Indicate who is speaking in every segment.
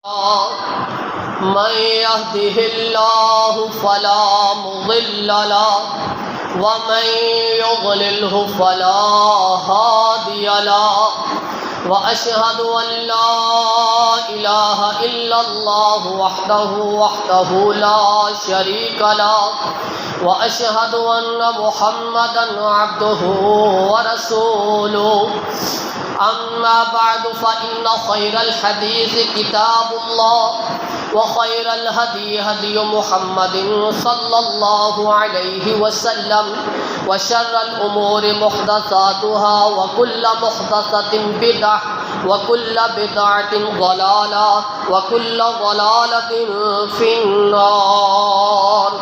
Speaker 1: من يهده الله فلا مضل له ومن يضلله فلا هادي له وأشهد أن لا إله إلا الله وحده لا شريك له وأشهد أن محمدا عبده ورسوله أما بعد فإن خير الحديث كتاب الله وخير الهدي هدي محمد صلى الله عليه وسلم وشر الأمور محدثاتها وكل محدثة بدعة وكل بدعة ضلالة وكل ضلالة في النار.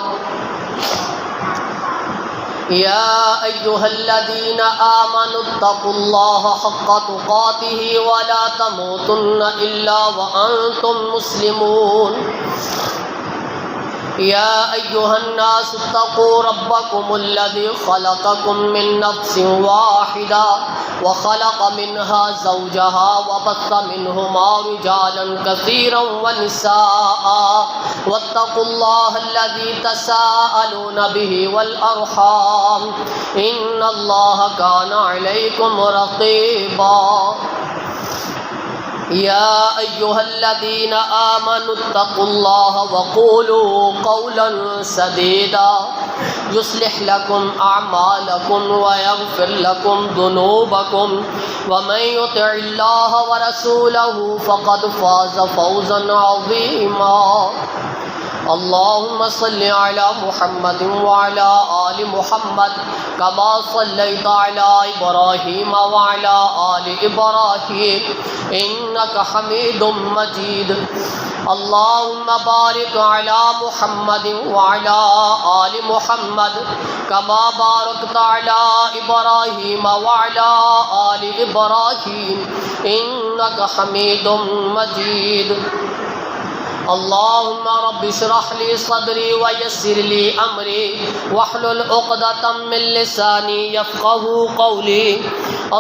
Speaker 1: يا أيها الذين آمنوا اتقوا الله حق تقاته ولا تموتن إلا وأنتم مسلمون. يا أيها الناس اتقوا ربكم الذي خلقكم من نفس واحدة وخلق منها زوجها وبث منهما رجالا كثيرا ونساء واتقوا الله الذي تساءلون به والأرحام إن الله كان عليكم رقيبا. يا أيها الذين آمنوا اتقوا الله وقولوا قولا سديدا يصلح لكم أعمالكم ويغفر لكم ذنوبكم ومن يطع الله ورسوله فقد فاز فوزا عظيما. اللهم صل على محمد وعلى آل محمد كما صليت على إبراهيم وعلى آل إبراهيم إنك حميد مجيد. اللهم بارك على محمد وعلى آل محمد كما باركت على إبراهيم وعلى آل إبراهيم إنك حميد مجيد. اللهم رب اشرح لي صدري ويسر لي أمري واحلل عقدة من لساني يفقهوا قولي.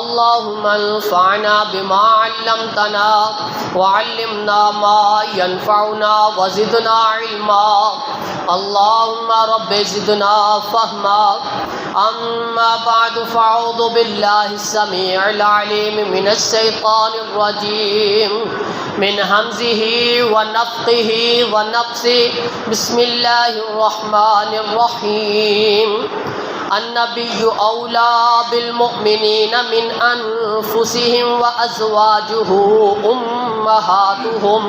Speaker 1: اللهم انفعنا بما علمتنا وعلمنا ما ينفعنا وزدنا علما. اللهم رب زدنا فهما. أما بعد فأعوذ بالله السميع العليم من الشيطان الرجيم من همزه ونفخه ونفثه. بسم الله الرحمن الرحيم. النبي أولى بالمؤمنين من أنفسهم وأزواجه أمهاتهم.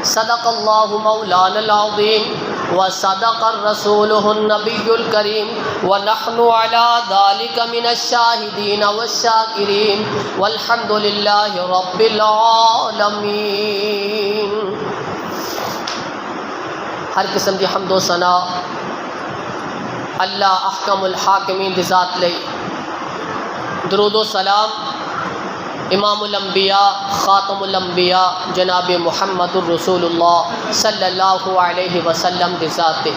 Speaker 1: صدق الله مولانا العظيم وصدق رسوله النبي الكريم ونحن على ذلك من الشاهدين والشاكرين والحمد لله رب العالمين. ہر قسم کی حمد و ثنا اللہ احکم الحاکمین دی ذات لئی. درود و سلام امام الانبیاء خاتم الانبیاء جناب محمد الرسول اللہ صلی اللہ علیہ وسلم دی ذات دے.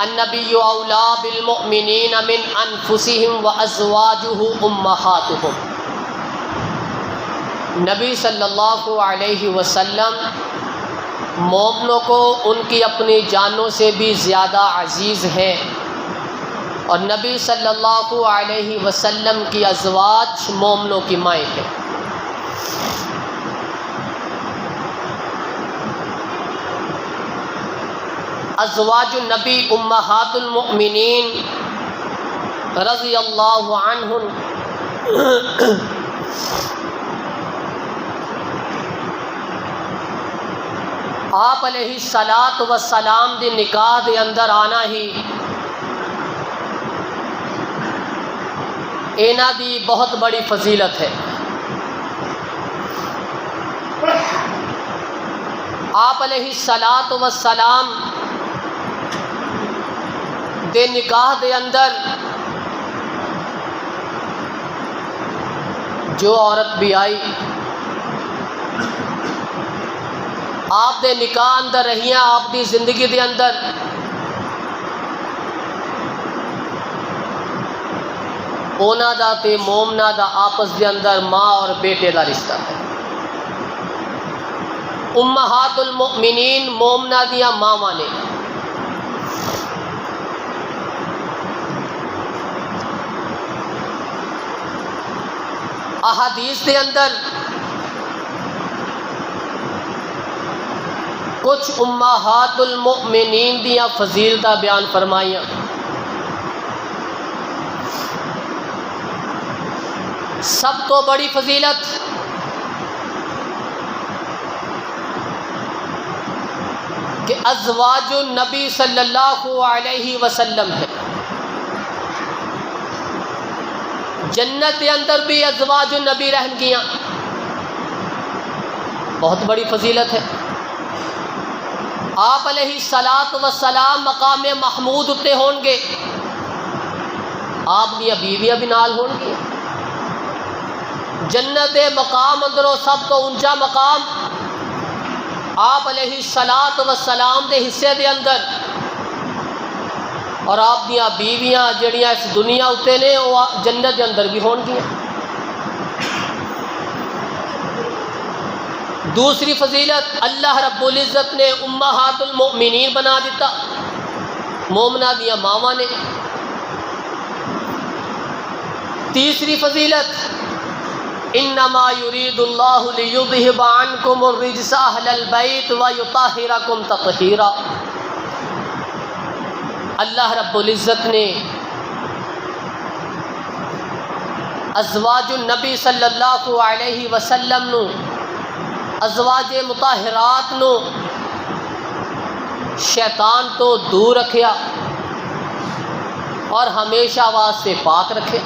Speaker 1: النبی اولا بالمؤمنین من انفسهم وازواجہ امہاتہم. نبی صلی اللہ علیہ وسلم مومنوں کو ان کی اپنی جانوں سے بھی زیادہ عزیز ہیں اور نبی صلی اللہ علیہ وسلم کی ازواج مومنوں کی مائیں ہیں. ازواج النبی امہات المؤمنین رضی اللہ عنہن آپ علیہ الصلاۃ والسلام دی نکاح دے اندر آنا ہی اینا دی بہت بڑی فضیلت ہے. آپ علیہ الصلاۃ والسلام دے نکاح دے اندر جو عورت بھی آئی آپ دے نکاح اندر رہیاں آپ دی زندگی دے اندر اونا دا تے مومنا دا آپس دے اندر ماں اور بیٹے دا رشتہ ہے. امہات المؤمنین مومنہ دیاں ماواں نے۔ احادیث کے اندر کچھ امہات المؤمنین دیاں فضیلتاں بیان فرمائیاں۔ سب تو بڑی فضیلت کہ ازواج النبی صلی اللہ علیہ وسلم ہے۔ جنت کے اندر بھی ازواج النبی رہن گیاں، بہت بڑی فضیلت ہے۔ آپ علیہ السلام مقام محمود اتے ہون گے، آپ دیا بیویاں بھی نال ہون گی۔ جنت مقام اندروں سب تو اونچا مقام آپ علیہ السلام دے حصے دے اندر، اور آپ دیا بیویاں جڑیاں اس دنیا اتے نے وہ جنت دے اندر بھی ہون گیا۔ دوسری فضیلت، اللہ رب العزت نے امہات المؤمنین بنا دیتا، مومنہ دیا ماواں نے۔ تیسری فضیلت، انما یرید اللہ لیذہب عنکم الرجس اہل البیت ویطہرکم تطہیرا۔ اللہ رب العزت نے ازواج النبی صلی اللہ علیہ وسلم نو، ازواج مطہرات نو شیطان تو دور رکھیا اور ہمیشہ واسطے پاک رکھے۔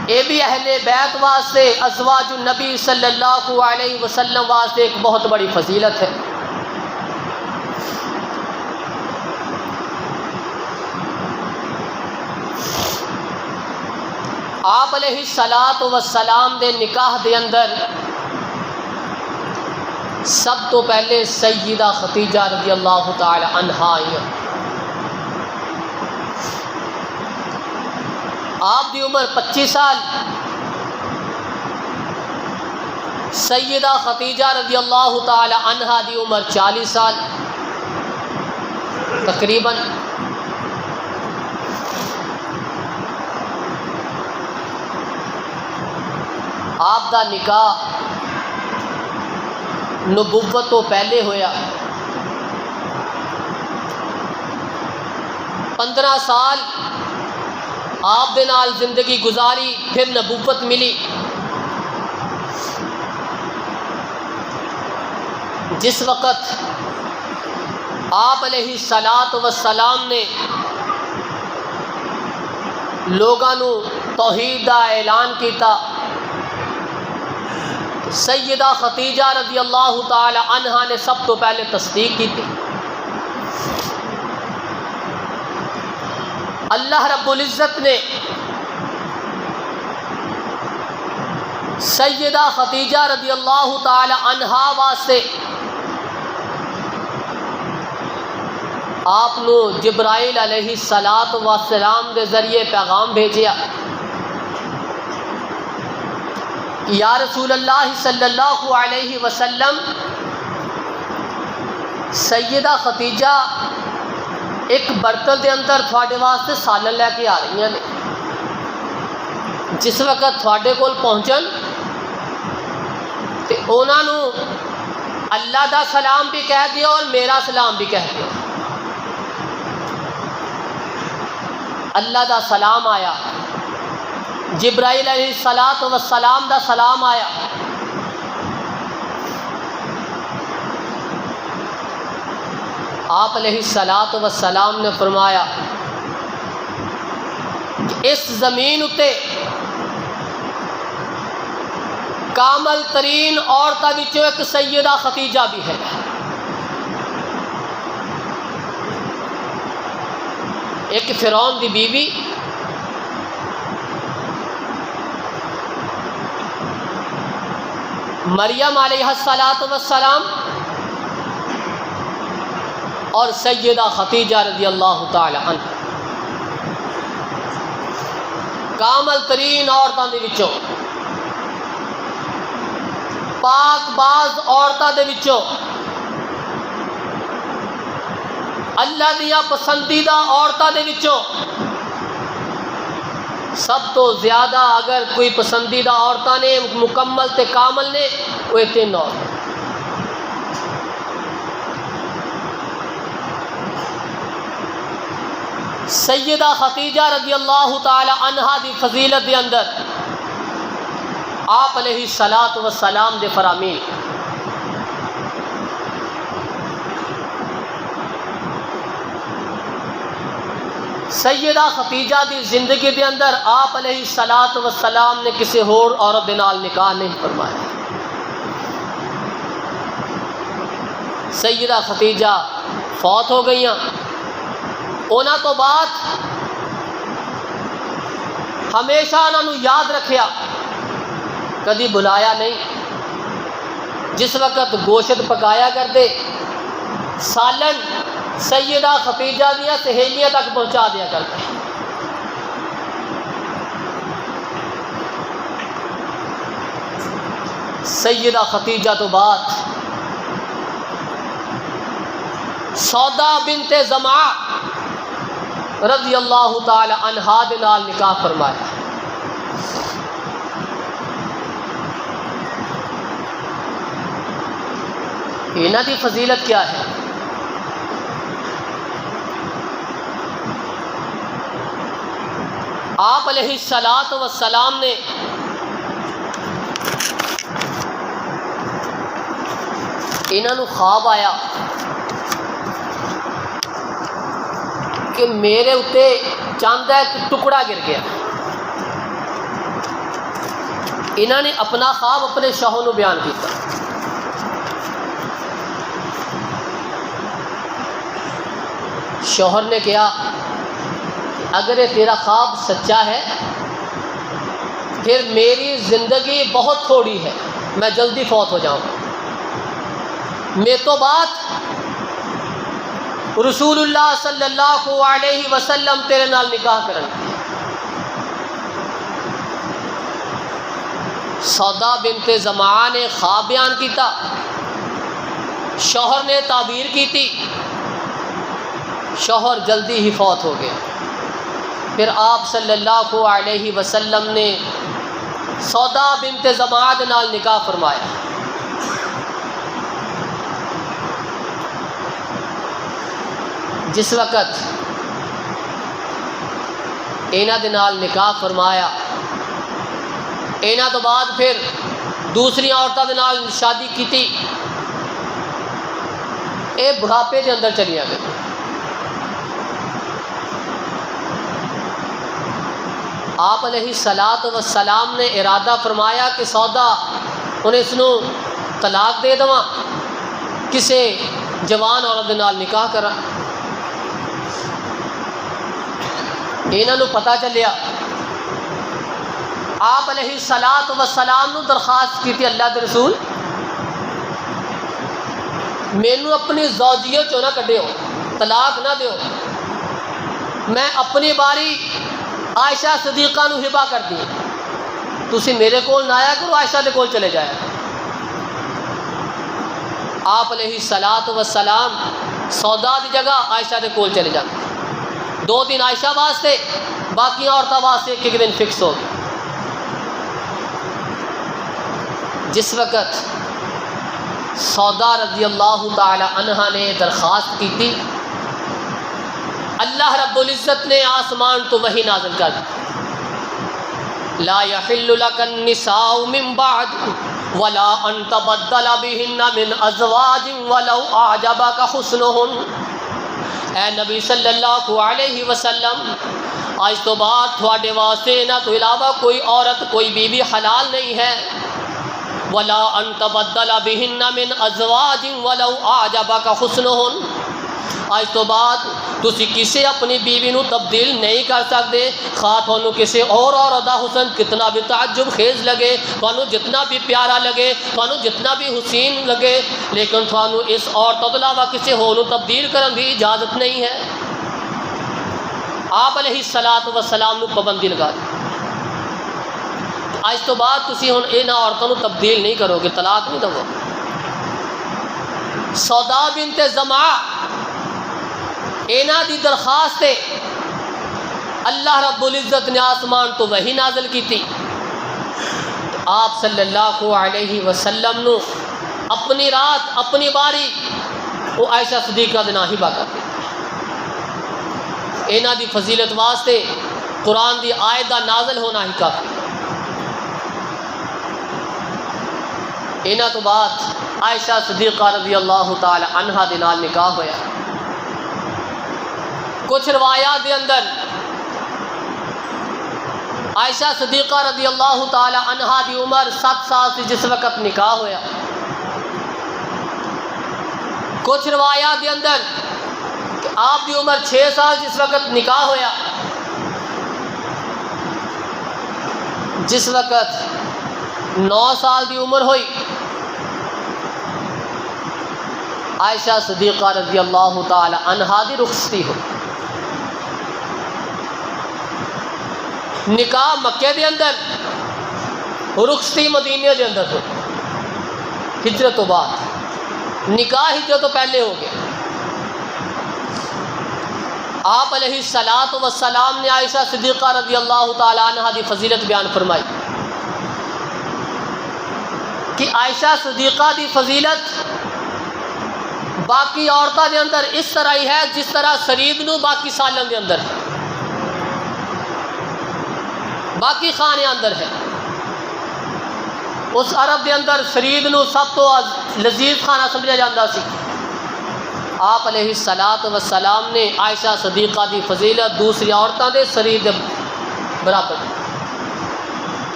Speaker 1: اے بھی اہل بیت واسطے، ازواج النبی صلی اللہ علیہ وسلم واسطے ایک بہت بڑی فضیلت ہے۔ آپ علیہ السلام دے نکاح دے اندر سب تو پہلے سیدہ خدیجہ رضی اللہ تعالی عنہا آئیں۔ آپ دی عمر 25 سال، سیدہ خدیجہ رضی اللہ تعالی عنہا دی عمر 40 سال تقریباً۔ آپ دا نکاح نبوت تو پہلے ہویا، 15 سال آپ دے نال زندگی گزاری، پھر نبوت ملی۔ جس وقت آپ علیہ السلام نے لوگاں نو توحید دا اعلان کیتا، سیدہ خدیجہ رضی اللہ تعالی عنہا نے سب تو پہلے تصدیق کی تھی۔ اللہ رب العزت نے سیدہ خدیجہ رضی اللہ تعالی عنہا واسطے آپ نو جبرائیل علیہ السلام دے ذریعے پیغام بھیجیا، یا رسول اللہ صلی اللہ علیہ وسلم، سیدہ خدیجہ ایک برتن دے اندر تھوڑے واسطے سالن لے کے آ رہی ہیں۔ جس وقت تھوڑے کول پہنچن تے انہاں نو اللہ دا سلام بھی کہہ دیو اور میرا سلام بھی کہہ دیو۔ اللہ دا سلام آیا، جبرائیل علیہ السلام دا سلام آیا۔ آپ علیہ السلام نے فرمایا کہ اس زمین اتے کامل ترین عورتاں وچوں ایک سیدہ خدیجہ بھی ہے۔ ایک فرعون دی بیوی، مریم علیہ السلام، اور سیدہ خدیجہ رضی اللہ تعالی عنہ، کامل ترین عورتوں دے وچوں۔ پاک باز عورتاں دے وچوں اللہ دیا پسندیدہ عورتاں دے وچوں سب تو زیادہ اگر کوئی پسندیدہ عورتاں نے مکمل تے کامل نے وہ 3 عورتیں. سیدہ خدیجہ رضی اللہ تعالی عنہا دی فضیلت دے اندر آپ علیہ الصلاۃ والسلام دے فرامین سیدہ خدیجہ دی زندگی دے اندر آپ علیہ الصلاۃ والسلام نے کسی اور عورت دے نال نکاح نہیں فرمایا. سیدہ خدیجہ فوت ہو گئیاں. انہاں تو بعد ہمیشہ انہوں نے یاد رکھیا، کدی بلایا نہیں. جس وقت گوشت پکایا کرتے سالن سیدہ خدیجہ دیا سہیلیاں تک پہنچا دیا کرتے. سیدہ خدیجہ تو بعد سودا بنت زمعہ رضی اللہ تعالی عنہا دے نال نکاح فرمایا. انہاں دی فضیلت کیا ہے؟ آپ علیہ الصلاۃ والسلام نے انہاں نو خواب آیا کہ میرے اتے چاند کا ایک ٹکڑا گر گیا. انہوں نے اپنا خواب اپنے شوہر نو بیان کیتا. شوہر نے کہا اگر یہ تیرا خواب سچا ہے پھر میری زندگی بہت تھوڑی ہے، میں جلدی فوت ہو جاؤں. میں تو بات رسول اللہ صلی اللہ علیہ وسلم تیرے نال نکاح کرن. سودا بنت زمعہ نے خواب بیان کیتا، شوہر نے تعبیر کی تھی، شوہر جلدی ہی فوت ہو گیا. پھر آپ صلی اللہ علیہ وسلم نے سودا بنت زمعہ دے نال نکاح فرمایا. جس وقت اینا دے نال نکاح فرمایا، اینا تو بعد پھر دوسری عورتوں دے نال شادی کی تھی. اے بڑھاپے دے اندر چلی گئی. آپ علیہ الصلاۃ والسلام نے ارادہ فرمایا کہ سودا انہیں اس نو طلاق دے دواں، کسے جوان عورت دے نال نکاح کرا. انہوں نے پتہ چلیا. آپ علیہ الصلاۃ والسلام نے درخواست کی تھی اللہ دے رسول مینوں اپنی زوجیت چوں نہ کڈیو، طلاق نہ دیو، میں اپنی باری عائشہ صدیقہ نو ہبا کر دی، تسی میرے کول نہ آیا کرو، عائشہ دے کول چلے جایا. آپ علیہ الصلاۃ والسلام سودا دی جگہ عائشہ دے کول چلے جاتے. 2 دن عائشہ واسطے، باقی عورتوں واسطے ایک دن فکس ہو گیا. جس وقت سودا رضی اللہ تعالی عنہا نے درخواست کی تھی، اللہ رب العزت نے آسمان تو وحی نازل کر دی. لا يحل لك النساء من بعد ولا ان تبدل بهن من ازواج ولو اعجبك حسنهن. اے نبی صلی اللہ علیہ وسلم، آج تو بعد تھوڑے واسطے نہ تو علاوہ کوئی عورت کوئی بیوی حلال نہیں ہے. ولا ان تبدل بهن من ازواج ولو اعجبك حسنهن. آج تو بعد تسی کسی اپنی بیوی نو تبدیل نہیں کر سکتے، خواہ تھانوں کسی اور عورت دا حسن کتنا بھی تعجب خیز لگے، تھانوں جتنا بھی پیارا لگے، تھانوں جتنا بھی حسین لگے، لیکن تھانوں اس عورت تو علاوہ کسی اور نو تبدیل کرن دی اجازت نہیں ہے. آپ علیہ الصلاۃ والسلام نو پابندی لگا دی. اج تو بعد تسی ہن انہاں عورتوں نو تبدیل نہیں کرو گے، طلاق نہیں دو گے۔ سودا بنت زمعہ انہاں دی درخواست ہے، اللہ رب العزت نے آسمان تو وحی نازل کی تھی، آپ صلی اللہ علیہ وسلم نو اپنی رات اپنی باری وہ عائشہ صدیقہ دے نام ہبا کر دی۔ انہاں دی فضیلت واسطے قرآن دی آیت دا نازل ہونا ہی کافی۔ انہاں تو بعد عائشہ صدیقہ رضی اللہ تعالی عنہا دے نال نکاح ہویا۔ کچھ روایات دے اندر عائشہ صدیقہ رضی اللہ تعالی عنہا دی عمر 7 سال سے جس وقت نکاح ہویا۔ کچھ روایات دے اندر کہ آپ دی عمر 6 سال جس وقت نکاح ہویا، جس وقت 9 سال دی عمر ہوئی عائشہ صدیقہ رضی اللہ تعالی عنہا دی رخصتی ہوئی۔ نکاح مکے دے اندر، رخصتی مدینے دے اندر ہوئی، ہجرت تو بعد۔ نکاح ہجرت تو پہلے ہو گیا۔ آپ علیہ السلام نے عائشہ صدیقہ رضی اللہ تعالی عنہا دی فضیلت بیان فرمائی کہ عائشہ صدیقہ دی فضیلت باقی عورتوں دے اندر اس طرح ہی ہے جس طرح سرید نو باقی سالن دے اندر ہے، باقی خانے اندر ہے۔ اس عرب دے اندر سرید نو سب تو لذیذ کھانا سمجھا جاتا سی۔ آپ علیہ السلام نے عائشہ صدیقہ دی فضیلت دوسری عورتوں دے سرید برابر،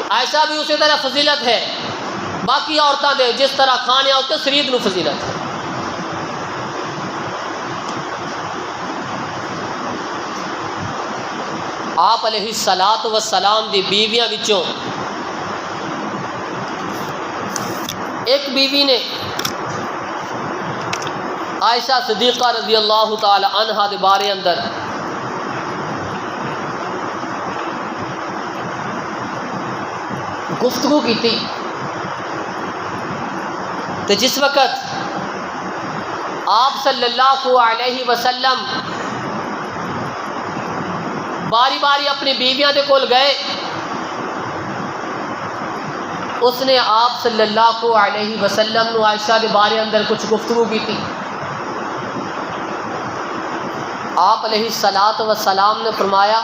Speaker 1: عائشہ بھی اسی طرح فضیلت ہے باقی عورتوں دے جس طرح کھانے ہوتے سرید نو فضیلت ہے۔ آپ علیہ السلام دی بیویاں وچوں ایک بیوی نے عائشہ صدیقہ رضی اللہ تعالی عنہا دے بارے اندر گفتگو کی تھی، تو جس وقت آپ صلی اللہ علیہ وسلم باری باری اپنی بیویاں دے کول گئے، اس نے آپ صلی اللہ علیہ وسلم نو عائشہ دے بارے اندر کچھ گفتگو کی تھی۔ آپ علیہ السلام نے فرمایا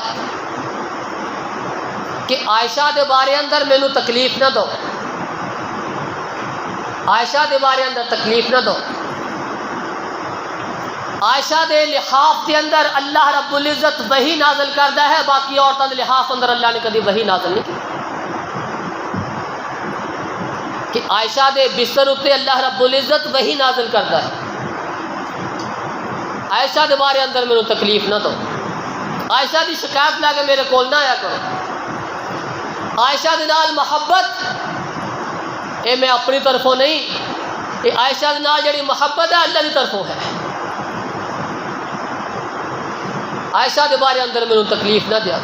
Speaker 1: کہ عائشہ دے بارے اندر مینوں تکلیف نہ دو، عائشہ دے بارے اندر تکلیف نہ دو۔ عائشہ دے لحاف کے اندر اللہ رب العزت وحی نازل کرتا ہے، باقی عورتوں دے لحاف اندر اللہ نے کبھی وحی نازل نہیں کی۔ کہ عائشہ دے بستر اتے اللہ رب العزت وحی نازل کرتا ہے، عائشہ دے بارے اندر میرے تکلیف نہ دو، عائشہ دی شکایت لا کے میرے کول نہ آیا کرو۔ عائشہ دے نال محبت اے میں اپنی طرفوں نہیں، یہ عائشہ دے نال جڑی محبت ہے اللہ دی طرفوں ہے۔ عائشہ دے بارے اندر میرے تکلیف نہ دیا۔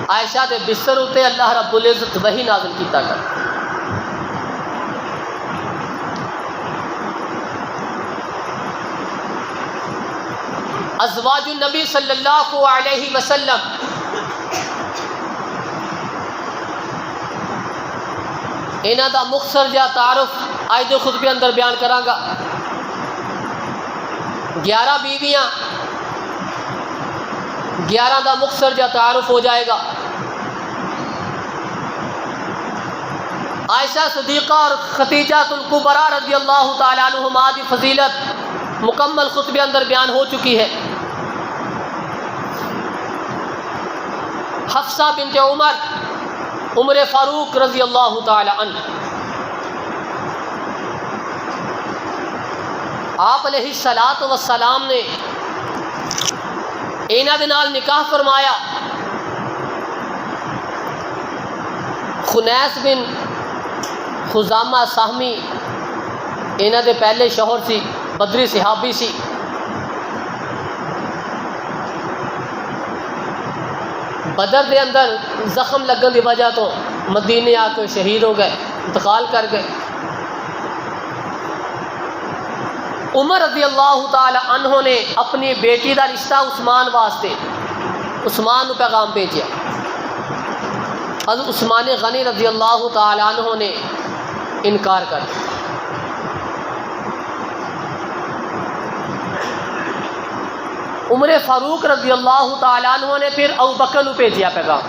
Speaker 1: عائشہ دے بستر اتے اللہ رب العزت وحی نازل کیتا کر۔ ازواج النبی صلی اللہ علیہ وسلم انہاں دا مختصر جا تعارف آج دے خطبے اندر بیان کراں گا۔ 11 بیویاں، 11 دا مختصر جا تعارف ہو جائے گا۔ عائشہ صدیقہ اور خدیجہ الکبریٰ رضی اللہ تعالی عنہما دی فضیلت مکمل خطبے اندر بیان ہو چکی ہے۔ حفصہ بنت عمر فاروق رضی اللہ تعالی عنہ، آپ علیہ السلام نے انہاں دے نال نکاح فرمایا۔ خنیس بن خزامہ سہمی انہاں دے پہلے شوہر سی، بدری صحابی سی۔ بدر دے اندر زخم لگن دی وجہ تو مدینے آ کے شہید ہو گئے، انتقال کر گئے۔ عمر رضی اللہ تعالی عنہ نے اپنی بیٹی دا رشتہ عثمان واسطے عثمان نو پیغام بھیجیا۔ حضرت عثمان غنی رضی اللہ تعالی عنہ نے انکار کر دیا۔ عمر فاروق رضی اللہ تعالی عنہ نے پھر ابو بکر نو بھیجیا پیغام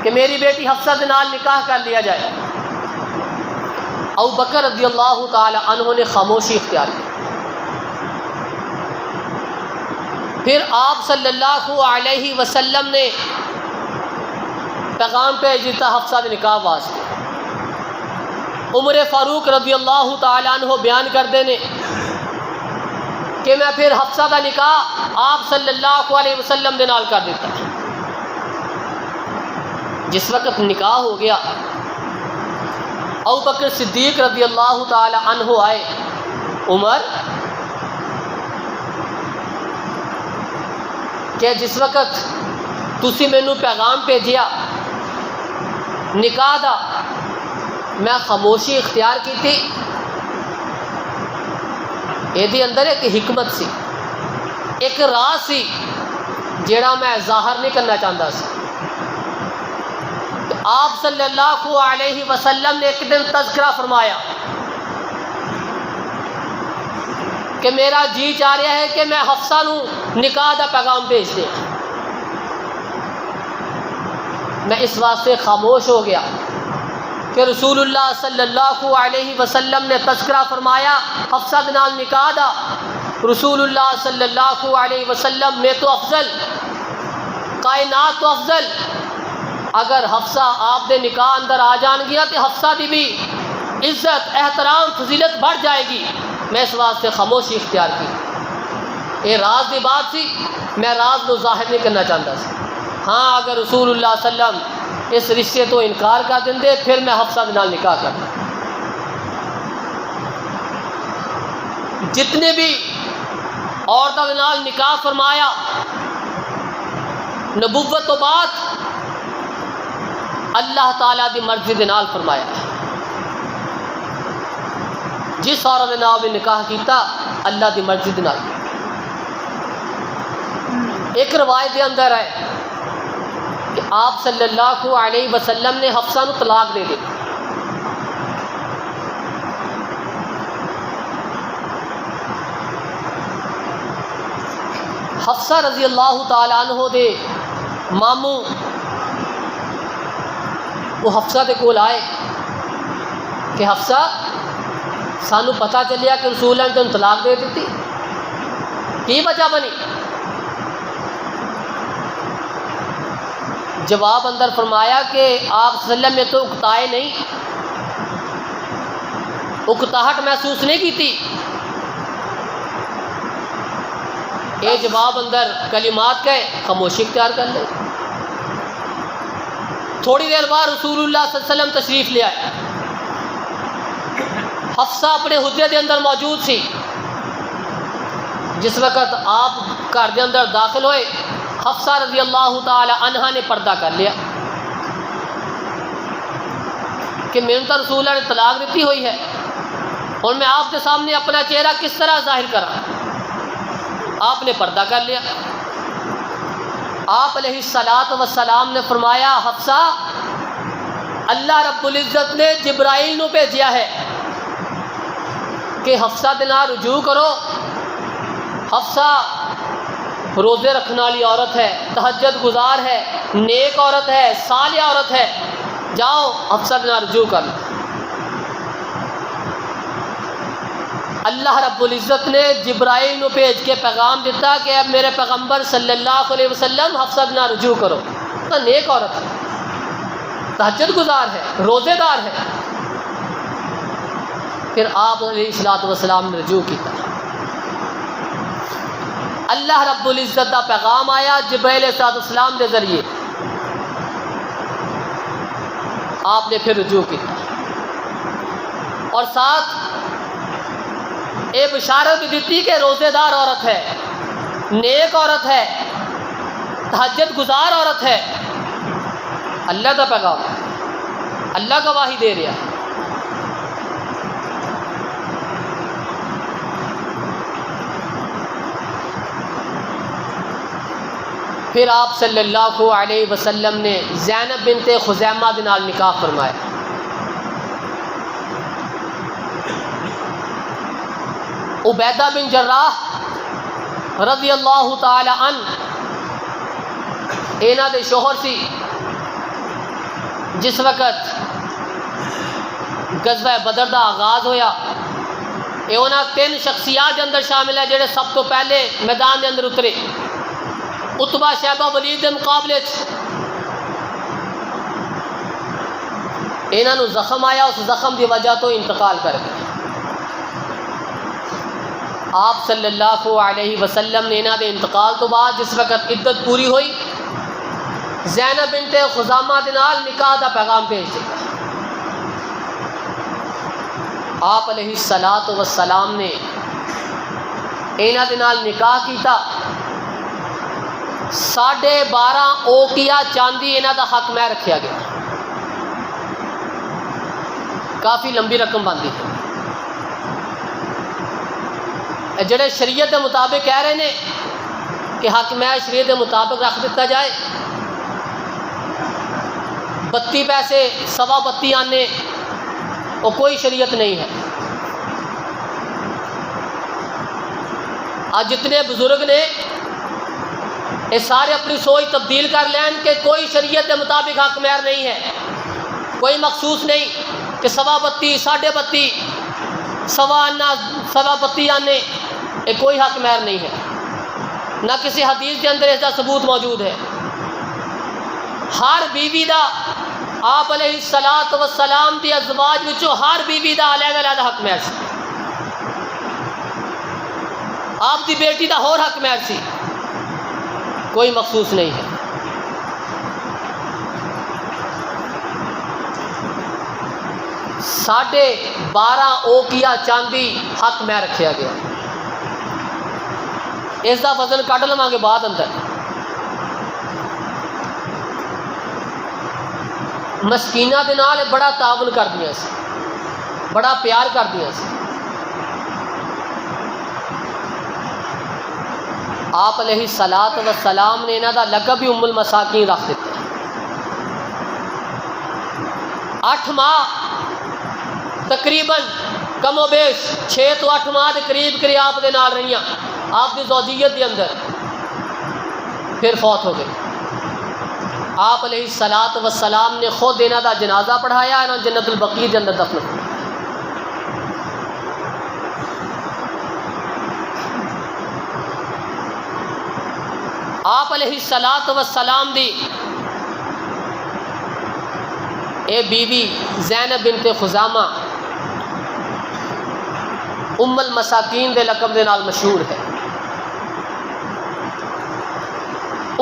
Speaker 1: کہ میری بیٹی حفصہ دے نال نکاح کر لیا جائے۔ ابو بکر رضی اللہ تعالی عنہ نے خاموشی اختیار کی۔ پھر آپ صلی اللہ علیہ وسلم نے پیغام بھیج دیتا حفصہ دے نکاح واسطے۔ عمر فاروق رضی اللہ تعالی عنہ بیان کرتے ہیں کہ میں پھر حفصہ دا نکاح آپ صلی اللہ علیہ وسلم دے نال کر دیتا۔ جس وقت نکاح ہو گیا، ابو بکر صدیق رضی اللہ تعالی عنہ آئے، عمر کہ جس وقت تسی مینوں پیغام بھیجیا نکاح دا، میں خاموشی اختیار کی تھی، یہ اندر ایک حکمت سی، ایک راز سی جیڑا میں ظاہر نہیں کرنا چاہتا سی۔ آپ صلی اللہ علیہ وسلم نے ایک دن تذکرہ فرمایا کہ میرا جی چاہ رہا ہے کہ میں حفصہ نو نکاح دا پیغام بھیج دیں۔ میں اس واسطے خاموش ہو گیا کہ رسول اللہ صلی اللہ علیہ وسلم نے تذکرہ فرمایا حفصہ دے نال نکاح دا۔ رسول اللہ صلی اللہ علیہ وسلم میں تو افضل، کائنات تو افضل، اگر حفصہ آپ دے نکاح اندر آ جان گیا تو حفصہ دی بھی عزت، احترام، فضیلت بڑھ جائے گی۔ میں اس واسطے خاموشی اختیار کی۔ یہ راز دی بات سی، میں راز کو ظاہر نہیں کرنا چاہتا سی۔ ہاں اگر رسول اللہ صلی اللہ علیہ وسلم اس رشتے تو انکار کر دیں پھر میں حفصہ دے نال نکاح کرتا۔ جتنے بھی عورتوں دے نال نکاح فرمایا نبوت تو بعد اللہ تعالیٰ دی مرضی دے نال فرمایا۔ جس عورت دے نال بھی نکاح کیتا اللہ دی مرضی دے نال۔ ایک روایت دے اندر ہے کہ آپ صلی اللہ علیہ وسلم نے حفصہ نو طلاق دے دی۔ حفصہ رضی اللہ تعالی عنہ دے ماموں وہ حفصہ دے کول آئے کہ حفصہ سانو پتہ چلیا کہ رسول اللہ نے تم طلاق دے دیتی، کی وجہ بنی؟ جواب اندر فرمایا کہ آپ صلی اللہ علیہ وسلم نے تو اکتائے نہیں، اکتاہٹ محسوس نہیں کی تھی۔ یہ جواب اندر کلمات کہے خاموشی اختیار کر لے۔ تھوڑی دیر بعد رسول اللہ صلی اللہ علیہ وسلم تشریف لے آئے۔ حفصہ اپنے حجرے دے اندر موجود سی۔ جس وقت آپ گھر دے اندر داخل ہوئے حفصہ رضی اللہ تعالی عنہا نے پردہ کر لیا کہ میں تو رسول اللہ نے طلاق دیتی ہوئی ہے اور میں آپ کے سامنے اپنا چہرہ کس طرح ظاہر کرا۔ آپ نے پردہ کر لیا۔ آپ علیہ الصلاۃ والسلام نے فرمایا حفصہ اللہ رب العزت نے جبرائیل نو بھیجیا ہے کہ حفصہ دے نال رجوع کرو۔ حفصہ روزے رکھنے والی عورت ہے، تہجد گزار ہے، نیک عورت ہے، صالح عورت ہے، جاؤ حفصہ دے نال رجوع کر لو۔ اللہ رب العزت نے جبرائیل نو بھیج کے پیغام دیتا کہ اب میرے پیغمبر صلی اللہ علیہ وسلم حفصہ دے نال رجوع کرو۔ تو نیک عورت ہے، تہجد گزار ہے، روزے دار ہے۔ پھر آپ علیہ الصلوۃ والسلام نے رجوع کیتا۔ اللہ رب العزت کا پیغام آیا جبرائیل علیہ السلام کے ذریعے، آپ نے پھر رجوع کیا اور ساتھ یہ بشارت بھی دیتی کہ روزے دار عورت ہے، نیک عورت ہے، تہجد گزار عورت ہے، اللہ کا پیغام، اللہ گواہی دے رہا ہے۔ پھر آپ صلی اللہ علیہ وسلم نے زینب بنت خزیمہ دے نال نکاح فرمایا۔ عبیدہ بن جراح رضی اللہ تعالی عنہ انہاں دے شوہر سی، جس وقت غزوہ بدر دا آغاز ہویا، یہ انہاں 3 شخصیات دے اندر شامل ہے جڑے سب تو پہلے میدان دے اندر اترے۔ عتبہ شیبہ ولید دے مقابلے انہاں نو زخم آیا، اس زخم دی وجہ تو انتقال کر گئے۔ آپ صلی اللہ علیہ وسلم نے انہاں دے انتقال تو بعد جس وقت عدت پوری ہوئی، زینب بنت خزامہ دے نال نکاح دا پیغام بھیج دیا۔ آپ علیہ الصلوۃ والسلام نے انہاں دے نال نکاح کیتا، 12.5 اوقیہ چاندی انہاں دا حق میں رکھیا گیا، کافی لمبی رقم بنتی ہے۔ جڑے شریعت کے مطابق کہہ رہے ہیں کہ حق میں شریعت کے مطابق رکھ دیتا جائے، 32 پیسے 32.25 آنے، وہ کوئی شریعت نہیں ہے۔ آج جتنے بزرگ نے یہ سارے اپنی سوچ تبدیل کر لین کہ کوئی شریعت کے مطابق حق مہر نہیں ہے، کوئی مخصوص نہیں کہ 32.25 32.5 سوا آنا 32.25 آنے، یہ کوئی حق مہر نہیں ہے، نہ کسی حدیث کے اندر اس کا ثبوت موجود ہے۔ ہر بیوی دا آپ علیہ الصلوۃ والسلام دی ازواج وچوں ہر بیوی دا علیحدہ حق مہر سی، آپ دی بیٹی دا ہور حق مہر سی، کوئی مخصوص نہیں ہے۔ ساڑھے 12 اوقیہ چاندی حق میں رکھیا گیا، اس دا وزن کٹ لواں گے بعد اندر۔ مسکینہ دے نال بڑا تعاون کر دیا سی، بڑا پیار کر دیا سی۔ آپ علیہ الصلوۃ والسلام نے انہاں دا لقب بھی ام المساکین رکھ دیتا۔ 8 ماہ تقریباً کم و بیش 6 تو 8 ماہ کے قریب آپ دے نال رہیاں آپ کی زوجیت کے اندر، پھر فوت ہو گئے۔ آپ علیہ الصلوۃ والسلام نے خود انہاں دا جنازہ پڑھایا، انہاں جنت البقیع کے اندر دفن کیا۔ آپ علیہ الصلوۃ والسلام دی اے بیوی زینب بنت خزامہ ام المساکین دے لقب دے نال مشہور ہے۔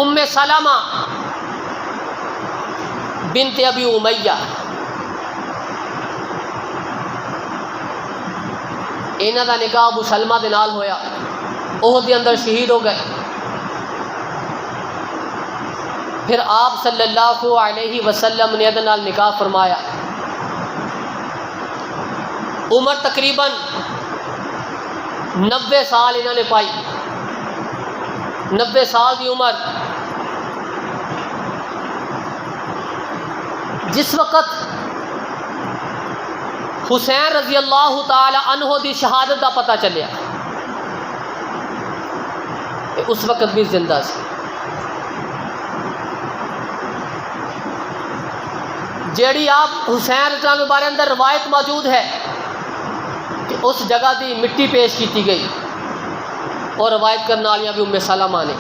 Speaker 1: ام سلمہ بنت ابی امیہ، انہاں دا نکاح ابو سلمہ دے نال ہویا، احد دے اندر شہید ہو گئے۔ پھر آپ صلی اللہ علیہ وسلم نے ادھر نال نکاح فرمایا۔ عمر تقریباً 90 سال انہوں نے پائی، 90 سال دی عمر۔ جس وقت حسین رضی اللہ تعالی عنہ دی شہادت دا پتہ چلیا، اس وقت بھی زندہ سی۔ جیڑی آپ حسین رضی اللہ عنہ بارے اندر روایت موجود ہے کہ اس جگہ دی مٹی پیش کی گئی، اور روایت کرنے والیاں بھی ام سلمہ نے۔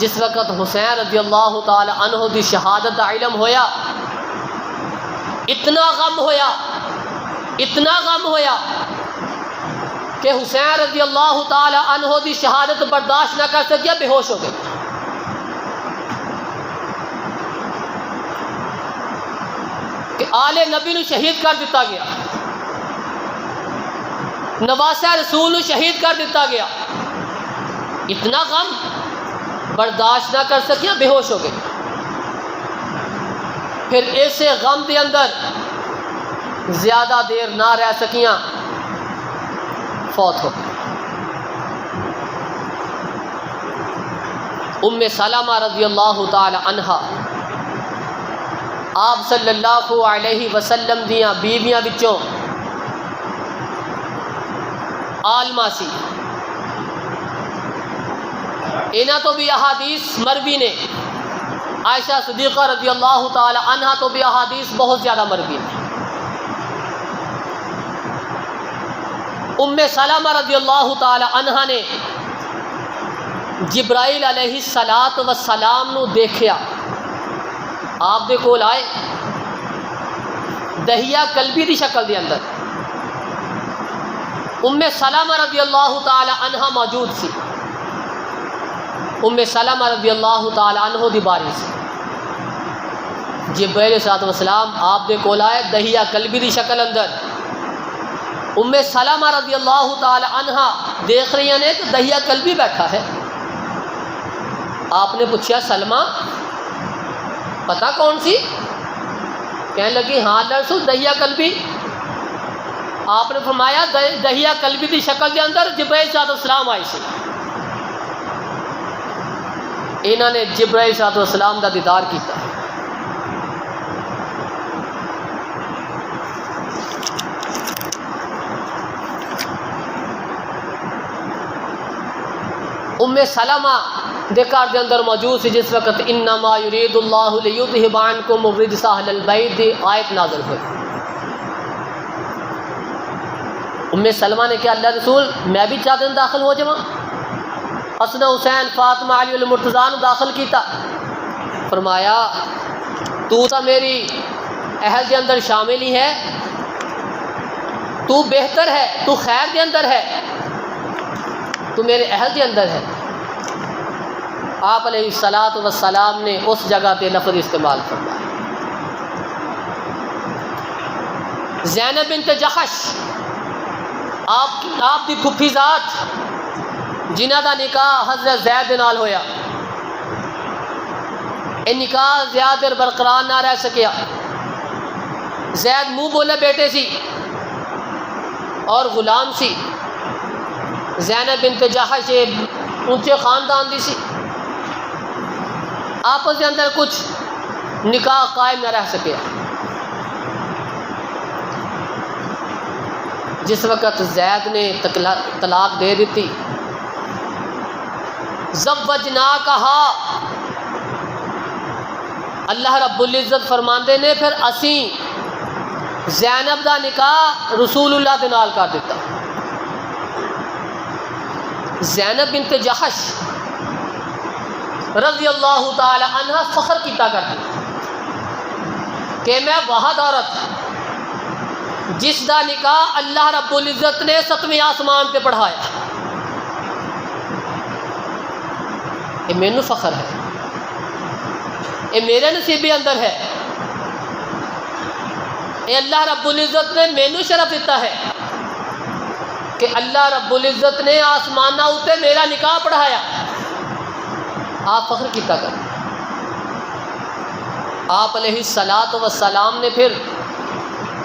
Speaker 1: جس وقت حسین رضی اللہ تعالی عنہ دی شہادت دا علم ہویا، اتنا غم ہویا، اتنا غم ہویا کہ حسین رضی اللہ تعالی عنہ دی شہادت برداشت نہ کر سکیا، بے ہوش ہو گئے۔ کہ آل نبی نو شہید کر دیتا گیا، نواسہ رسول نو شہید کر دیتا گیا، اتنا غم برداشت نہ کر سکیاں، بے ہوش ہو گئی. پھر ایسے غم کے اندر زیادہ دیر نہ رہ سکیاں، فوت ہو گئی. ام سلمہ رضی اللہ تعالی عنہا آپ صلی اللہ علیہ وسلم دیاں بیویاں وچوں عالمہ سی. انہاں تو بھی احادیث مروی نے. عائشہ صدیقہ رضی اللہ تعالی عنہا تو بھی احادیث بہت زیادہ مروی نے. ام سلمہ رضی اللہ تعالی عنہا نے جبرائیل علیہ السلام نو دیکھیا. آپ دے کول آئے دہیا کلبی دی شکل دے اندر. ام سلمہ رضی اللہ تعالی عنہا موجود سی. ام سلمہ رضی اللہ تعالی عنہ دی باری سی. جبرائیل علیہ السلام آپ دے کول آئے دہیا کلبی دی شکل اندر. ام سلمہ رضی اللہ تعالی عنہا دیکھ رہی ہیں کہ دہیا کلبی بیٹھا ہے. آپ نے پوچھا سلمہ پتہ کون سی؟ کہنے لگی ہاں اللہ رسول دہیا کلبی. آپ نے فرمایا دہیا کلبی کی شکل کے اندر جبرائیل علیہ السلام آئی سی. انہوں نے جبرائیل علیہ السلام کا دیدار کیتا. ام سلمہ دے گھر دے اندر موجود سی جس وقت انما یرید اللہ لیذھب عنکم الرجس اہل البیت دی آیت نازل ہوئی. ام سلمہ نے کہا اللہ رسول میں بھی چاہتے ہیں داخل ہو جاواں. حسن حسین فاطمہ علی المرتضیٰ نو داخل کیتا. فرمایا تو تا میری اہل دے اندر شامل ہی ہے، تو بہتر ہے، تو خیر دے اندر ہے، تو میرے اہل کے اندر ہے. آپ علیہ السلام نے اس جگہ پہ لفظ استعمال فرمایا. زینب بنت جحش آپ کی پھپھی ذات جنہ دا نکاح حضرت زید نال ہویا. یہ نکاح زیادہ دیر برقرار نہ رہ سکیا. زید منہ بولے بیٹے سی اور غلام سی. زینب بنت جحش اونچے خاندان دی سی. آپس کے اندر کچھ نکاح قائم نہ رہ سکے. جس وقت زید نے طلاق دے دیتی زوجناکہا اللہ رب العزت فرماندے نے پھر اسیں زینب دا نکاح رسول اللہ دے نال کر دیتا. زینب بنت جحش رضی اللہ تعالی عنہ فخر کیتا کرتی کہ میں واحد عورت جس دا نکاح اللہ رب العزت نے 7ویں آسمان پہ پڑھایا. یہ مینوں فخر ہے، یہ میرے نصیبے اندر ہے. یہ اللہ رب العزت نے مینوں شرف دیتا ہے کہ اللہ رب العزت نے آسمانہ اتے میرا نکاح پڑھایا. آپ فخر کیتا کر. آپ علیہ السلام نے پھر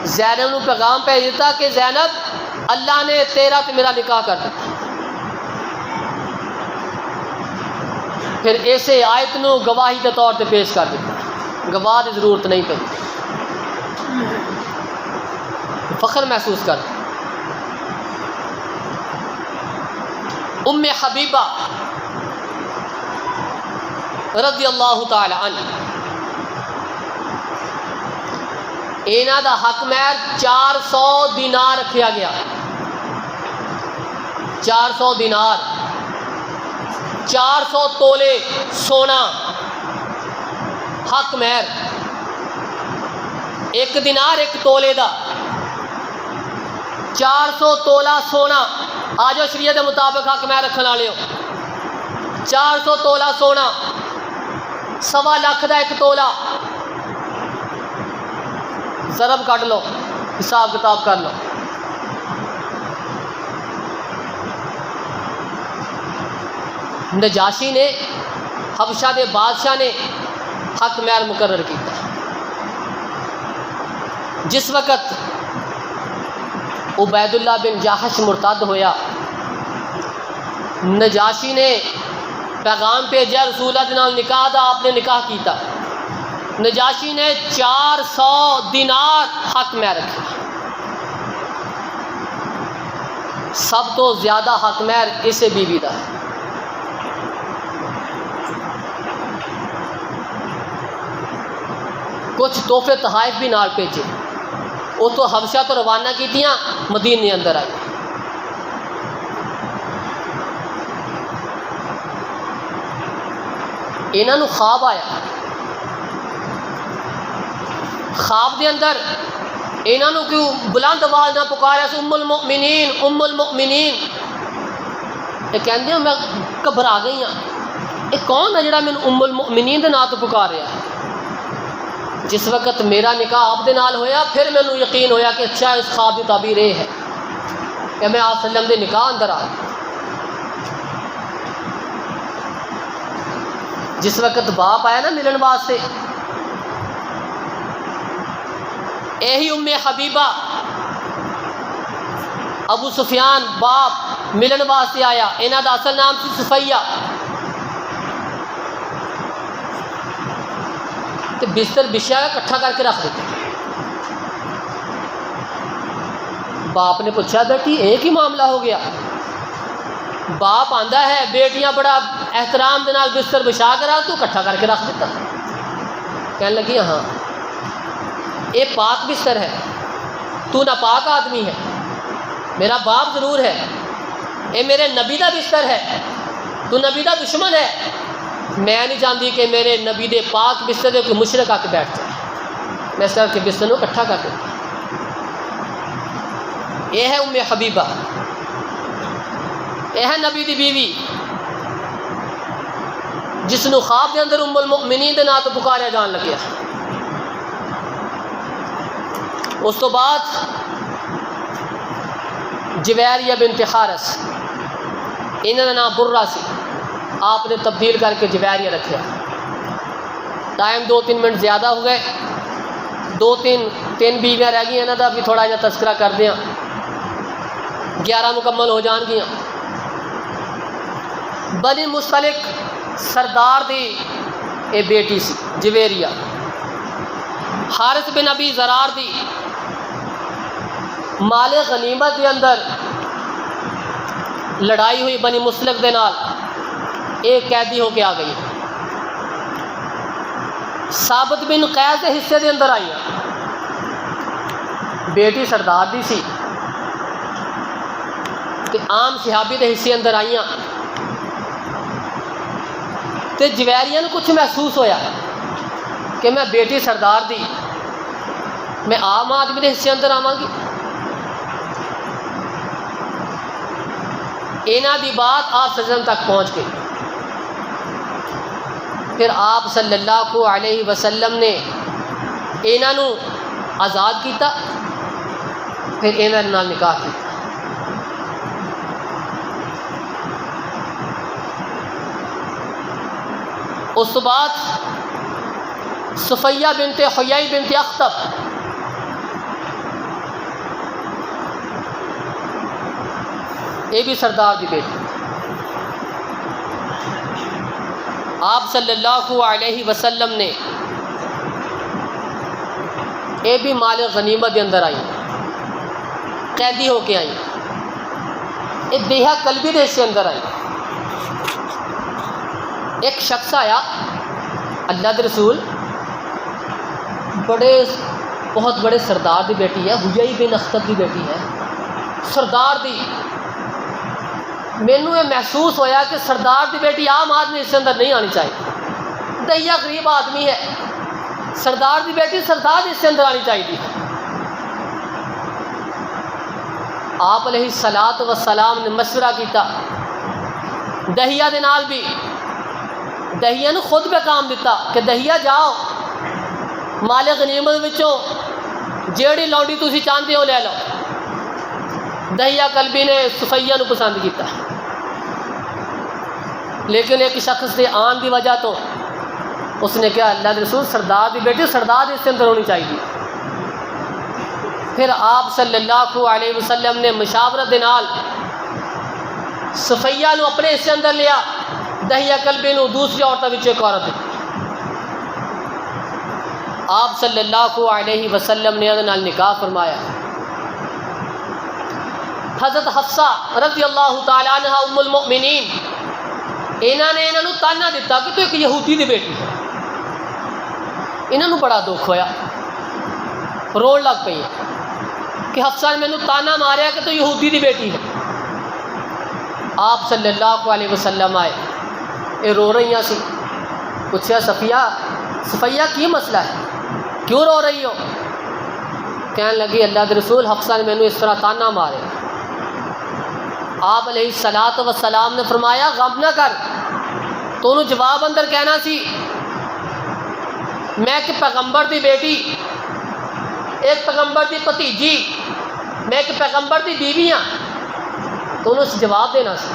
Speaker 1: زینب نو پیغام بھیج دیتا کہ زینب اللہ نے تیرا تے میرا نکاح کر دیتا. پھر ایسے آیت نو گواہی کے طور پہ پیش کر دیتا. گواہ کی ضرورت نہیں پڑتی، فخر محسوس کرتا. ام حبیبہ رضی اللہ تعالی عنہ اینا دا حق مہر 400 دینار رکھیا گیا. 400 دینار 400 تولے سونا حق مہر. ایک دینار ایک تولے دا 400 تولا سونا. آج شریعت کے مطابق حق مہر رکھنے والے ہو. 400 تولا سونا 1.25 لاکھ دا ایک تولا. ضرب کٹ لو، حساب کتاب کر لو. نجاشی نے، حبشہ دے بادشاہ نے حق مہر مقرر کیتا۔ جس وقت عبید اللہ بن جاحش مرتد ہویا، نجاشی نے پیغام بھیجا رسول اللہ نال نکاح دا، آپ نے نکاح کیتا۔ نجاشی نے 400 دینار حق مہر رکھا۔ سب تو زیادہ حق مہر اسے بیوی دا ہے۔ کچھ تحفے تحائف بھی نال بھیجے، وہ تو حبشہ تو روانہ کیتیاں، مدینے اندر آئی۔ انہاں نو خواب آیا، خواب دے اندر انہاں نو کیوں بلند آواز نہ پکاریا سی ام المؤمنین ام المؤمنین۔ یہ کہندے میں گھبرا گئی ہاں، یہ کون ہے جڑا مینوں ام المؤمنین دے نام تو پکار رہا ہے؟ جس وقت میرا نکاح آپ دے نال ہویا، پھر مینوں یقین ہویا کہ اچھا اس خواب دی تعبیر یہ ہے کہ میں آپ صلی اللہ علیہ وسلم دے نکاح اندر آ۔ جس وقت باپ آیا نا ملن واسطے، یہی ام حبیبہ ابو سفیان باپ ملن واسطے آیا، انہاں دا اصل نام سی صفیہ۔ تے بستر بچھا کٹھا کر کے رکھ دیتے۔ باپ نے پوچھا بیٹی ایک ہی معاملہ ہو گیا؟ باپ آندا ہے بیٹیاں بڑا احترام دے نال بستر بچھا کر تو کٹھا کر کے رکھ دیتا۔ کہنے لگی ہاں یہ پاک بستر ہے، تو ناپاک آدمی ہے، میرا باپ ضرور ہے، یہ میرے نبی دا بستر ہے، تو نبی دا دشمن ہے، میں نہیں چاہتی کہ میرے نبی دے پاک بستر دے کوئی مشرک آ کے بیٹھ جائے، میں اس طرح کے بستر کو کٹھا کر دیتا۔ یہ ہے ام حبیبہ، یہ ہے نبی دی بیوی جس نو خواب دے اندر ام المؤمنین دے نام تو پکاریا جان لگیا۔ اس تو بعد جویریہ بنت حارث، انہاں دا نام برہ سی، آپ نے تبدیل کر کے جویریہ رکھا۔ ٹائم 2-3 منٹ زیادہ ہو گئے، 2-3 بیویاں رہ گئی، انہاں دا بھی تھوڑا جہا تذکرہ کر دیاں، 11 مکمل ہو جان گیاں۔ بنی مستلق سردار دی اے بیٹی سی جویریہ، حارث بن ابی زرار دی مال غنیمت دے اندر لڑائی ہوئی بنی مستلق دے نال، ایک قیدی ہو کے آ گئی، ثابت بن قیس دے حصے دے اندر آئی، بیٹی سردار دی سی تے عام صحابی دے حصے اندر آئیاں، تے جویریہ نو کچھ محسوس ہویا کہ میں بیٹی سردار دی میں عام آدمی دے حصے اندر آواں گی۔ انہاں دی بات آپ صلی اللہ علیہ وسلم تک پہنچ گئی۔ پھر آپ صلی اللہ علیہ وسلم نے انہاں نو آزاد کیتا، پھر انہاں نال نکاح کیتا۔ اس تو بعد صفیہ بنت حیی بنت اخطب، یہ بھی سردار دی بیٹی، آپ صلی اللہ علیہ وسلم نے یہ بھی مال غنیمت کے اندر آئی، قیدی ہو کے آئی، یہ دیہا کلبی دے حصے اندر آئی۔ ایک شخص آیا، اللہ دے رسول بہت بڑے سردار دی بیٹی ہے، حیی بن اخطب دی بیٹی ہے، سردار دی، مینوں یہ محسوس ہویا کہ سردار دی بیٹی عام آدمی اس کے اندر نہیں آنی چاہیے، دہیا غریب آدمی ہے، سردار دی بیٹی سردار اس کے اندر آنی چاہیے۔ آپ علیہ الصلاۃ والسلام نے مشورہ کیتا، دہیا دے نال بھی، دہیا نے خود پہ کام دیتا کہ دہیا جاؤ مال غنیمت وچوں جیڑی لونڈی تسی چاہتے ہو لے لو۔ دہیا کلبی نے صفیہ نو پسند کیتا، لیکن ایک شخص نے آن دی وجہ تو اس نے کیا اللہ کے رسول سردار دی بیٹی سردار اس کے اندر ہونی چاہیے. پھر آپ صلی اللہ علیہ وسلم نے مشاورت دے نال صفیہ نو اپنے حصے اندر لیا, دہیا کلبی نو دوسری عورتوں وچ ایک عورت. آپ صلی اللہ علیہ وسلم نے انہاں نال نکاح فرمایا. حضرت حفصہ رضی اللہ تعالی عنہ ام المؤمنین انہاں نے انہاں نو تانا دیتا کہ تو ایک یہودی دی بیٹی ہے. انہاں نو بڑا دکھ ہویا, رون لگ پئی کہ حفصہ نے مینوں تانا ماریا کہ تو یہودی دی بیٹی ہے. آپ صلی اللہ علیہ وسلم آئے, یہ رو رہی سی. پوچھا صفیہ کی مسئلہ ہے, کیوں رو رہی ہو؟ کہنے لگی اللہ کے رسول حفصہ نے مینوں اس طرح تانا مارے. آپ علیہ الصلاۃ والسلام نے فرمایا غم نہ کر, تو انہوں جواب اندر کہنا سی میں ایک پیغمبر دی بیٹی, ایک پیغمبر دی بھتیجی, میں ایک پیغمبر دی بیوی ہاں. تو انہوں نے جواب دینا سی.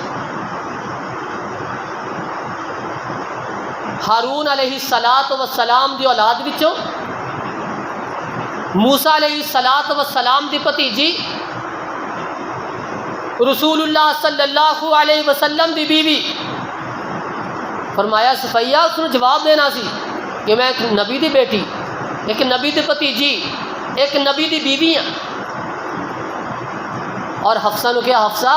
Speaker 1: ہارون علیہ الصلاۃ والسلام دی اولاد وچوں موسیٰ علیہ الصلاۃ والسلام دی بھتیجی رسول اللہ صلی اللہ علیہ وسلم دی بیوی. فرمایا صفیہ اس نے جواب دینا سی کہ میں ایک نبی دی بیٹی, ایک نبی دی بھتیجی, ایک نبی دی بیوی ہاں. اور حفصہ نے کیا حفصہ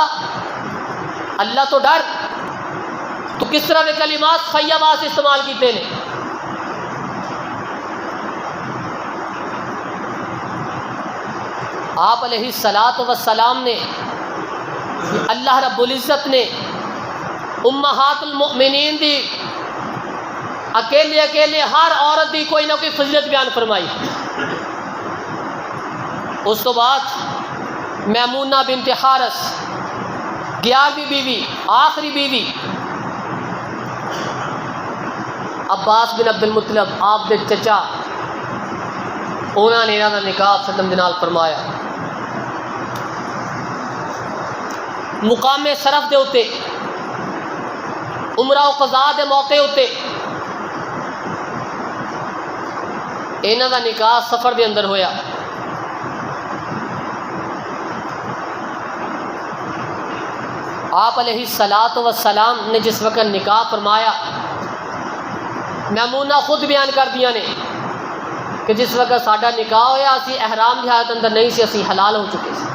Speaker 1: اللہ تو ڈر, تو کس طرح کے کلمات صفیہ واسطے استعمال کیتے ہیں. آپ علیہ الصلاۃ والسلام نے اللہ رب العزت نے امہات المؤمنین دی اکیلے ہر عورت دی کوئی نہ کوئی فضیلت بیان فرمائی. اس تو بعد میمونہ بنت حارث 11ویں بیوی, آخری بیوی, عباس بن عبد المطلب آپ دے چچا, انہوں نے انہاں دا نکاح صدم دے نال فرمایا. مقام شرف دے اتے عمرہ و قضاء دے موقع اتے انہاں دا نکاح سفر دے اندر ہویا. آپ علیہ الصلاۃ والسلام نے جس وقت نکاح فرمایا, میمونہ خود بیان کر دیا نے کہ جس وقت ساڈا نکاح ہویا اسی احرام کی حالت اندر نہیں سی, اسی حلال ہو چکے سی,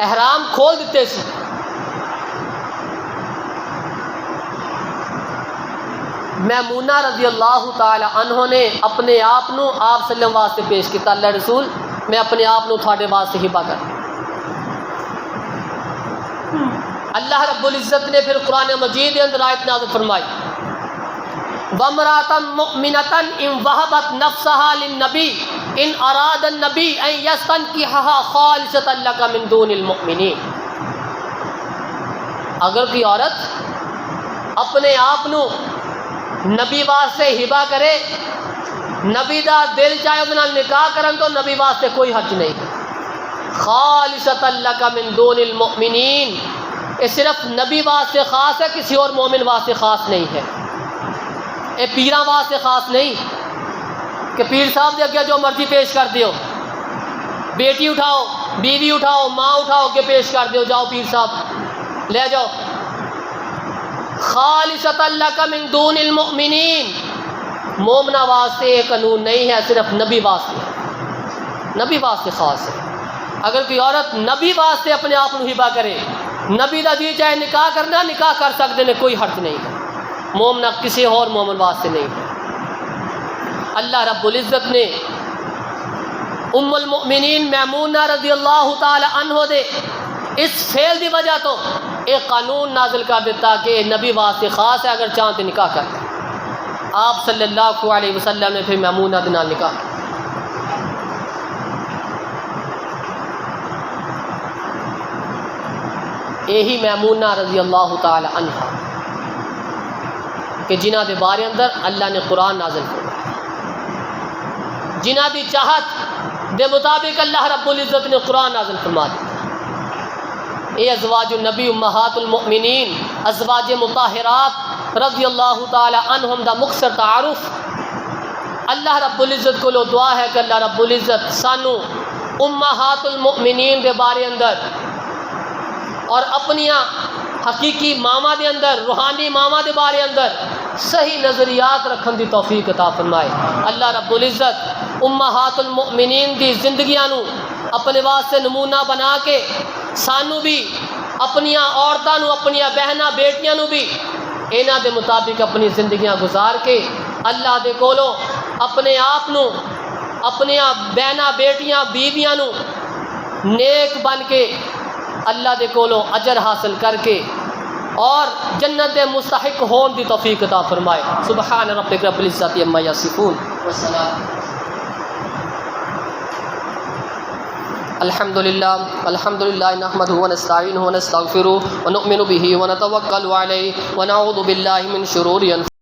Speaker 1: احرام کھول دیتے سی. میمونہ رضی اللہ تعالی عنہ نے اپنے آپ نو آپ صلی اللہ علیہ وسلم واسطے پیش کیتا, اللہ رسول میں اپنے آپ نو تھوڑے واسطے ہبہ کر. اللہ رب العزت نے پھر قرآن مجید کے اندر آیت نازل فرمائی وَامْرَأَةً مُؤْمِنَةً إِنْ وَهَبَتْ نَفْسَهَا لِلنَّبِيِّ إِنْ أَرَادَ النَّبِيُّ أَنْ يَسْتَنْكِحَهَا خَالِصَةً لَكَ مِنْ دُونِ الْمُؤْمِنِينَ. اگر کوئی عورت اپنے آپ نو نبی واسطے ہبہ کرے, نبی دا دل چاہے اس نال نکاح کرن تو نبی واسطے کوئی حرج نہیں. خالصۃ لک من دون المؤمنین, یہ صرف نبی واسطے خاص ہے, کسی اور مومن واسطے خاص نہیں ہے. یہ پیراں واسطے خاص نہیں کہ پیر صاحب دے اگے جو مرضی پیش کر دیو, بیٹی اٹھاؤ, بیوی اٹھاؤ, ماں اٹھاؤ, اگے پیش کر دیو, جاؤ پیر صاحب لے جاؤ. خالصۃ لک من دون المؤمنین, مومنہ واسطے یہ قانون نہیں ہے, صرف نبی واسطے, نبی واسطے خاص ہے. اگر کوئی عورت نبی واسطے اپنے آپ کو ہبہ کرے, نبی دا جی چاہے نکاح کرنا نکاح کر سکتے ہیں, کوئی حرج نہیں ہے. مومنہ کسی اور مومن واسطے نہیں ہے. اللہ رب العزت نے ام المؤمنین میمونہ رضی اللہ تعالی عنہ دے اس فعل دی وجہ تو ایک قانون نازل کر دیتا کہ نبی واسطے خاص ہے, اگر چاہتے نکاح کر. آپ صلی اللہ علیہ وسلم نے پھر میمونہ دے نال نکاح کیا. یہی میمونہ رضی اللہ تعالی عنہ کہ جنہ دے بارے اندر اللہ نے قرآن نازل کیا, جنہ دی چاہت دے مطابق اللہ رب العزت نے قرآن نازل فرما دیا. اے ازواج النبی امہات المؤمنین ازواج مطہرات رضی اللہ تعالی عنہم دا مختصر تعارف۔ اللہ رب العزت کو لو دعا ہے کہ اللہ رب العزت سانو امہات المؤمنین دے بارے اندر اور اپنیاں حقیقی ماما دے اندر روحانی ماما دے بارے اندر صحیح نظریات رکھن دی توفیق عطا فرمائے۔ اللہ رب العزت امہات المؤمنین دی زندگیاں نو اپنے واسطے نمونہ بنا کے سانو بھی اپنیاں عورتاں نو اپنیاں بہناں بیٹیاں نو بھی انہاں دے مطابق اپنی زندگیاں گزار کے اللہ دے کولوں اپنے آپ نو اپنیاں بہناں بیٹیاں بیویاں نو نیک بن کے اللہ دے کولوں اجر حاصل کر کے اور جنت دے مستحق ہون دی توفیق عطا فرمائے۔ سبحان ربک رب العزت عما یصفون والسلام۔ الحمد للہ نحمده ونستعینه ونستغفره ونؤمن به ونتوکل علیہ ونعوذ باللہ من شرور انفسنا